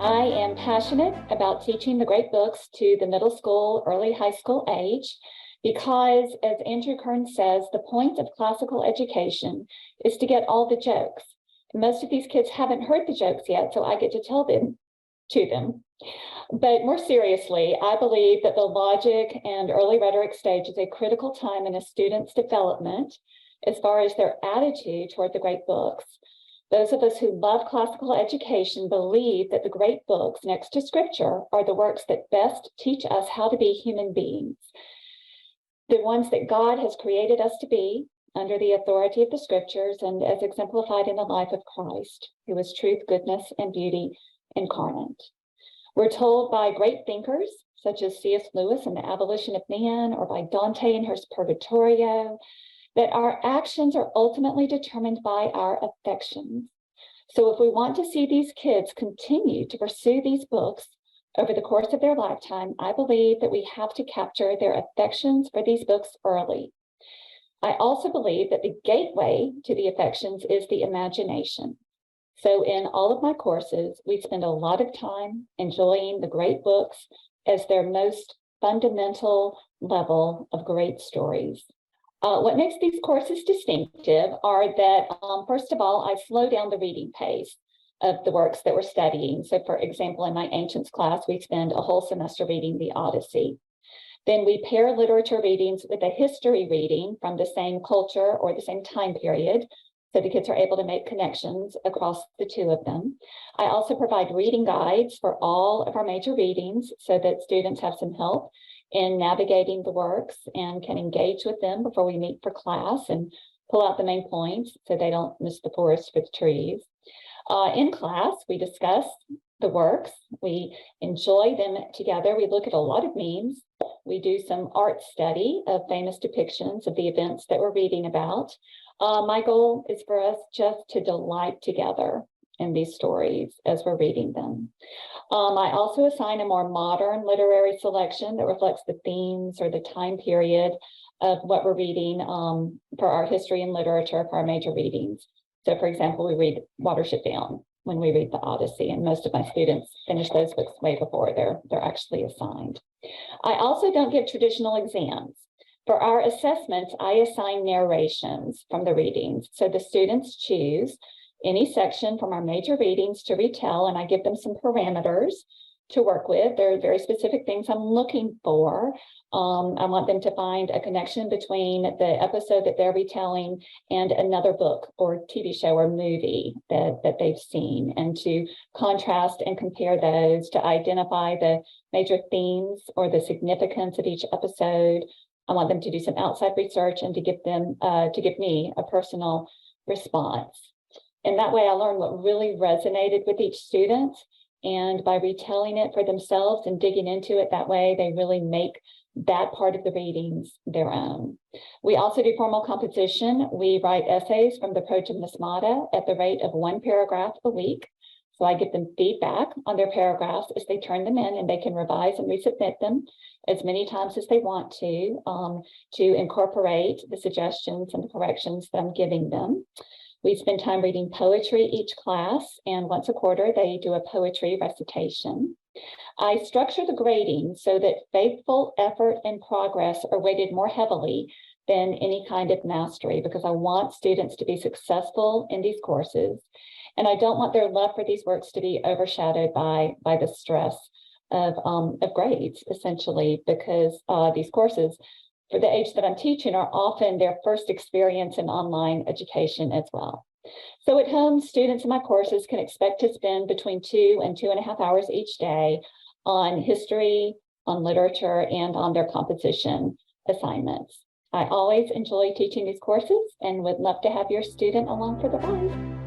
I am passionate about teaching the great books to the middle school, early high school age, because as Andrew Kern says, the point of classical education is to get all the jokes. Most of these kids haven't heard the jokes yet, so I get to tell them to them. But more seriously, I believe that the logic and early rhetoric stage is a critical time in a student's development as far as their attitude toward the great books. Those of us who love classical education believe that the great books next to scripture are the works that best teach us how to be human beings, the ones that God has created us to be under the authority of the scriptures and as exemplified in the life of Christ, who is truth, goodness, and beauty incarnate. We're told by great thinkers such as C.S. Lewis in The Abolition of Man, or by Dante in his Purgatorio, that our actions are ultimately determined by our affections. So if we want to see these kids continue to pursue these books over the course of their lifetime, I believe that we have to capture their affections for these books early. I also believe that the gateway to the affections is the imagination. So in all of my courses, we spend a lot of time enjoying the great books as their most fundamental level of great stories. What makes these courses distinctive are that, first of all, I slow down the reading pace of the works that we're studying. So for example, in my ancients class, we spend a whole semester reading the Odyssey. Then we pair literature readings with a history reading from the same culture or the same time period, so the kids are able to make connections across the two of them. I also provide reading guides for all of our major readings so that students have some help in navigating the works and can engage with them before we meet for class and pull out the main points so they don't miss the forest for the trees. In class, we discuss the works. We enjoy them together. We look at a lot of memes. We do some art study of famous depictions of the events that we're reading about. My goal is for us just to delight together in these stories as we're reading them. I also assign a more modern literary selection that reflects the themes or the time period of what we're reading for our history and literature for our major readings. So for example, we read Watership Down when we read the Odyssey, and most of my students finish those books way before they're actually assigned. I also don't give traditional exams. For our assessments, I assign narrations from the readings. So the students choose any section from our major readings to retell, and I give them some parameters to work with. There are very specific things I'm looking for. I want them to find a connection between the episode that they're retelling and another book or TV show or movie that they've seen, and to contrast and compare those to identify the major themes or the significance of each episode. I want them to do some outside research and to give me a personal response. And that way I learn what really resonated with each student. And by retelling it for themselves and digging into it that way, they really make that part of the readings their own. We also do formal composition. We write essays from the Progenismata at the rate of 1 paragraph a week. So I give them feedback on their paragraphs as they turn them in, and they can revise and resubmit them as many times as they want to incorporate the suggestions and the corrections that I'm giving them. We spend time reading poetry each class, and once a quarter, they do a poetry recitation. I structure the grading so that faithful effort and progress are weighted more heavily than any kind of mastery, because I want students to be successful in these courses. And I don't want their love for these works to be overshadowed by the stress of grades, essentially, because these courses, for the age that I'm teaching, are often their first experience in online education as well. So at home, students in my courses can expect to spend between 2 and 2.5 hours each day on history, on literature, and on their composition assignments. I always enjoy teaching these courses and would love to have your student along for the ride.